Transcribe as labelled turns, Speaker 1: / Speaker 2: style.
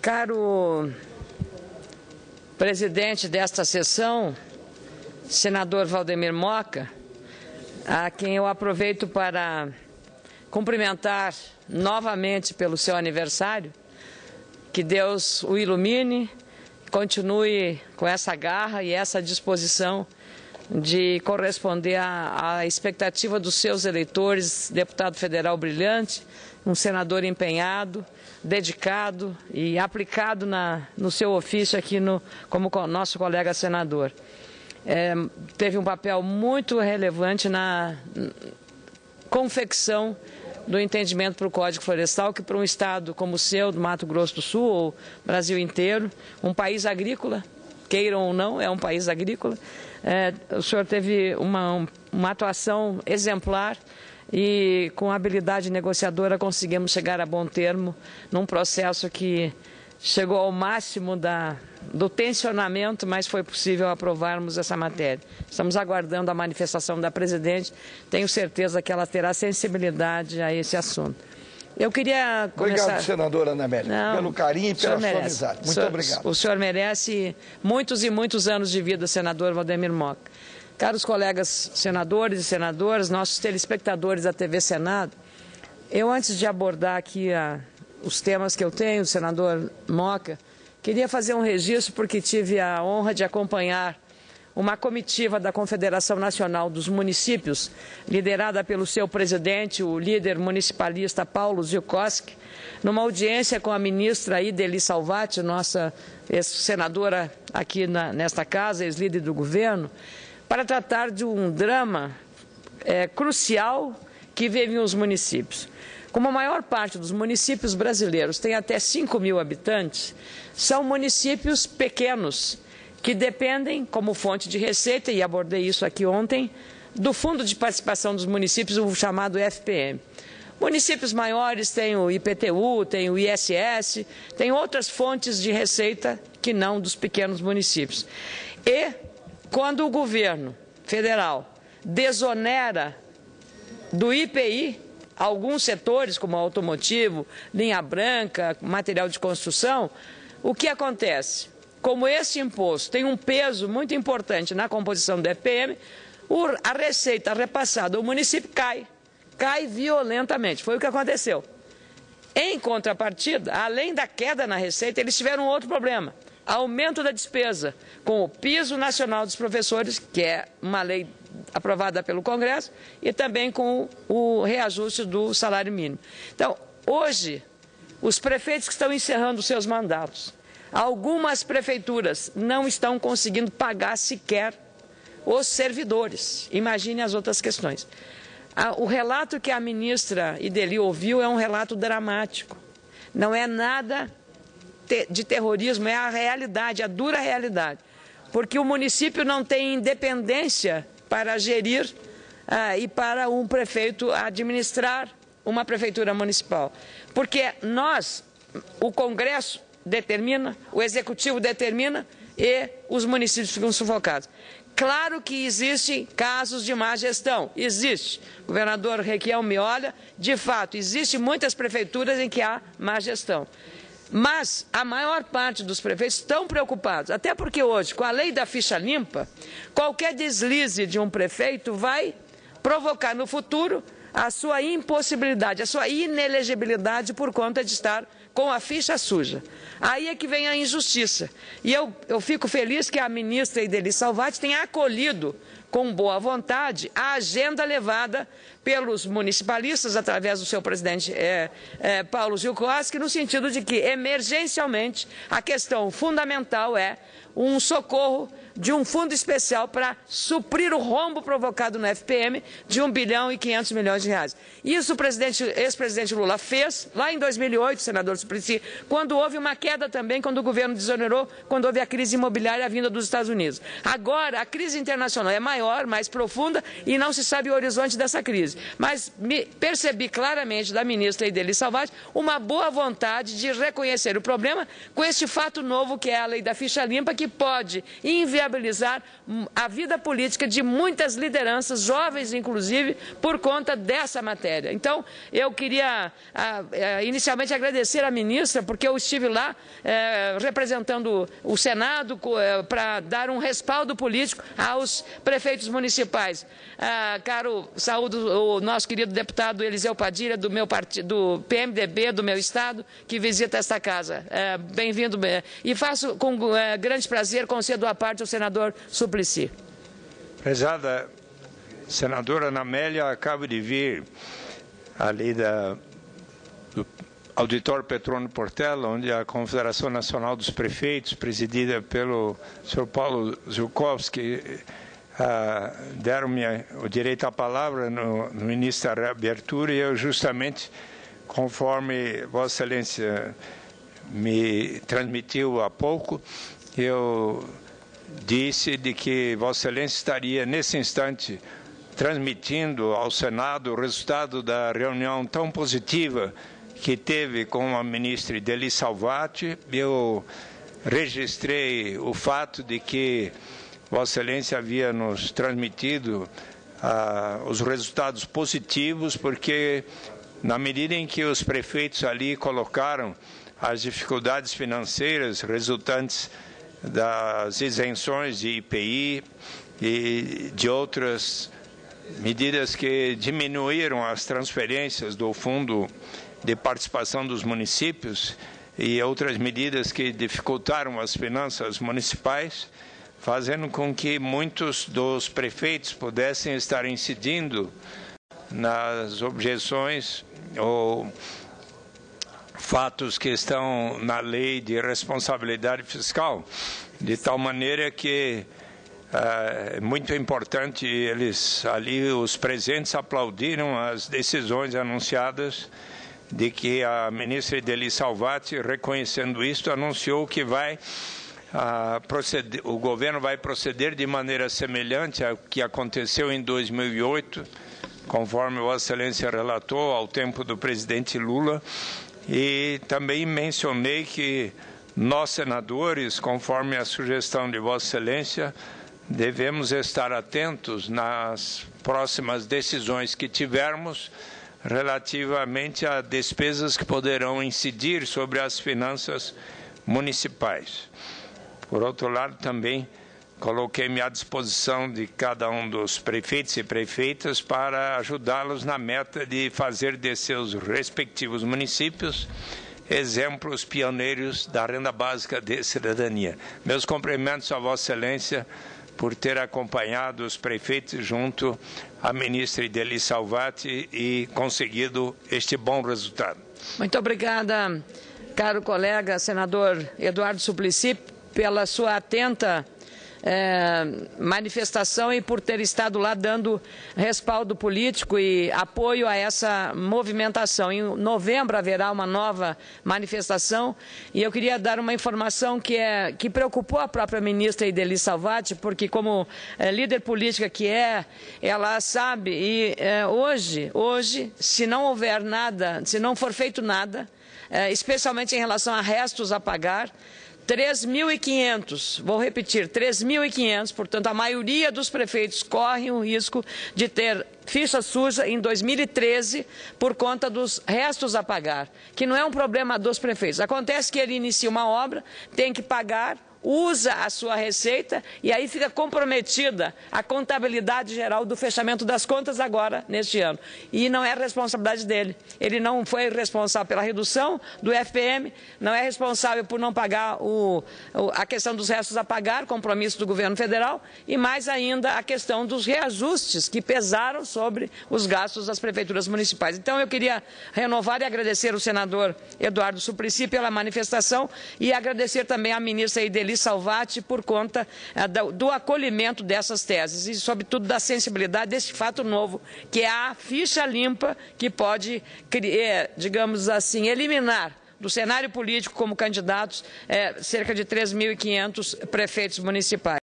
Speaker 1: Caro presidente desta sessão, senador Valdemir Moca, a quem eu aproveito para cumprimentar novamente pelo seu aniversário, que Deus o ilumine, continue com essa garra e essa disposição de corresponder à expectativa dos seus eleitores, deputado federal brilhante, um senador empenhado, dedicado e aplicado no seu ofício aqui como nosso colega senador. Teve um papel muito relevante na confecção do entendimento para o Código Florestal, que para um estado como o seu, do Mato Grosso do Sul, ou Brasil inteiro, um país agrícola, queiram ou não, é um país agrícola, o senhor teve uma atuação exemplar e com habilidade negociadora conseguimos chegar a bom termo num processo que chegou ao máximo do tensionamento, mas foi possível aprovarmos essa matéria. Estamos aguardando a manifestação da presidente, tenho certeza que ela terá sensibilidade a esse assunto. Eu queria começar...
Speaker 2: Obrigado, senadora Ana Amélia, pelo carinho e pela sua amizade. Muito obrigado.
Speaker 1: O senhor merece muitos e muitos anos de vida, senador Valdemir Moca. Caros colegas senadores e senadoras, nossos telespectadores da TV Senado, eu antes de abordar aqui os temas que eu tenho, senador Moca, queria fazer um registro porque tive a honra de acompanhar uma comitiva da Confederação Nacional dos Municípios, liderada pelo seu presidente, o líder municipalista Paulo Ziukoski, numa audiência com a ministra Ideli Salvati, nossa senadora aqui nesta casa, ex-líder do governo, para tratar de um drama crucial que vivem os municípios. Como a maior parte dos municípios brasileiros tem até 5 mil habitantes, são municípios pequenos, que dependem como fonte de receita, e abordei isso aqui ontem, do Fundo de Participação dos Municípios, o chamado FPM. Municípios maiores têm o IPTU, têm o ISS, têm outras fontes de receita que não dos pequenos municípios. E quando o governo federal desonera do IPI alguns setores, como automotivo, linha branca, material de construção, o que acontece? Como esse imposto tem um peso muito importante na composição do FPM, a receita repassada ao município cai violentamente. Foi o que aconteceu. Em contrapartida, além da queda na receita, eles tiveram outro problema. Aumento da despesa com o piso nacional dos professores, que é uma lei aprovada pelo Congresso, e também com o reajuste do salário mínimo. Então, hoje, os prefeitos que estão encerrando os seus mandatos, algumas prefeituras não estão conseguindo pagar sequer os servidores. Imagine as outras questões. O relato que a ministra Ideli ouviu é um relato dramático. Não é nada de terrorismo, é a realidade, a dura realidade. Porque o município não tem independência para gerir e para um prefeito administrar uma prefeitura municipal. Porque o Congresso determina, o Executivo determina e os municípios ficam sufocados. Claro que existem casos de má gestão, existe. O governador Requião me olha, de fato, existem muitas prefeituras em que há má gestão. Mas a maior parte dos prefeitos estão preocupados, até porque hoje, com a lei da ficha limpa, qualquer deslize de um prefeito vai provocar no futuro a sua impossibilidade, a sua inelegibilidade por conta de estar com a ficha suja. Aí é que vem a injustiça. E eu fico feliz que a ministra Ideli Salvati tenha acolhido com boa vontade a agenda levada pelos municipalistas, através do seu presidente Paulo Ziukoski, no sentido de que, emergencialmente, a questão fundamental é um socorro de um fundo especial para suprir o rombo provocado no FPM de 1 bilhão e 500 milhões de reais. Isso o ex-presidente Lula fez lá em 2008, senador Suplicy, quando houve uma queda também, quando o governo desonerou, quando houve a crise imobiliária vinda dos Estados Unidos. Agora, a crise internacional é maior, mais profunda e não se sabe o horizonte dessa crise. Mas percebi claramente da ministra Ideli Salvati uma boa vontade de reconhecer o problema com este fato novo que é a lei da ficha limpa, que pode inviabilizar a vida política de muitas lideranças, jovens inclusive, por conta dessa matéria. Então, eu queria inicialmente agradecer à ministra, porque eu estive lá representando o Senado para dar um respaldo político aos prefeitos municipais. Caro, saúdo o nosso querido deputado Eliseu Padilha, do meu partido, do PMDB, do meu estado, que visita esta casa. Bem-vindo. E faço com grande prazer, concedo à parte ao senador Suplicy.
Speaker 3: Prezada senadora Ana Amélia, acaba de vir ali do Auditório Petrônio Portela, onde a Confederação Nacional dos Prefeitos, presidida pelo Sr. Paulo Ziolkowski, deram-me o direito à palavra no início da reabertura, e eu justamente, conforme Vossa Excelência me transmitiu há pouco, eu disse de que Vossa Excelência estaria, nesse instante, transmitindo ao Senado o resultado da reunião tão positiva que teve com a ministra Ideli Salvati. Eu registrei o fato de que Vossa Excelência havia nos transmitido os resultados positivos, porque na medida em que os prefeitos ali colocaram as dificuldades financeiras resultantes das isenções de IPI e de outras medidas que diminuíram as transferências do Fundo de Participação dos Municípios e outras medidas que dificultaram as finanças municipais, fazendo com que muitos dos prefeitos pudessem estar incidindo nas objeções ou fatos que estão na lei de responsabilidade fiscal, de tal maneira que é muito importante, os presentes aplaudiram as decisões anunciadas de que a ministra Ideli Salvati, reconhecendo isto, anunciou que o governo vai proceder de maneira semelhante ao que aconteceu em 2008, conforme Vossa Excelência relatou, ao tempo do presidente Lula. E também mencionei que nós, senadores, conforme a sugestão de Vossa Excelência, devemos estar atentos nas próximas decisões que tivermos relativamente a despesas que poderão incidir sobre as finanças municipais. Por outro lado, também coloquei-me à disposição de cada um dos prefeitos e prefeitas para ajudá-los na meta de fazer de seus respectivos municípios exemplos pioneiros da renda básica de cidadania. Meus cumprimentos a Vossa Excelência por ter acompanhado os prefeitos junto à ministra Ideli Salvati e conseguido este bom resultado.
Speaker 1: Muito obrigada, caro colega senador Eduardo Suplicy, pela sua atenta manifestação e por ter estado lá dando respaldo político e apoio a essa movimentação. Em novembro haverá uma nova manifestação e eu queria dar uma informação que preocupou a própria ministra Ideli Salvati, porque como líder política que ela sabe e hoje, se não houver nada, se não for feito nada, especialmente em relação a restos a pagar, 3.500, vou repetir, 3.500, portanto, a maioria dos prefeitos corre o risco de ter ficha suja em 2013 por conta dos restos a pagar, que não é um problema dos prefeitos. Acontece que ele inicia uma obra, tem que pagar, usa a sua receita e aí fica comprometida a contabilidade geral do fechamento das contas agora, neste ano. E não é responsabilidade dele. Ele não foi responsável pela redução do FPM, não é responsável por não pagar a questão dos restos a pagar, compromisso do governo federal, e mais ainda a questão dos reajustes que pesaram sobre os gastos das prefeituras municipais. Então eu queria renovar e agradecer ao senador Eduardo Suplicy pela manifestação e agradecer também à ministra Ideli Salvati por conta do acolhimento dessas teses e, sobretudo, da sensibilidade desse fato novo, que é a ficha limpa que pode, digamos assim, eliminar do cenário político como candidatos cerca de 3.500 prefeitos municipais.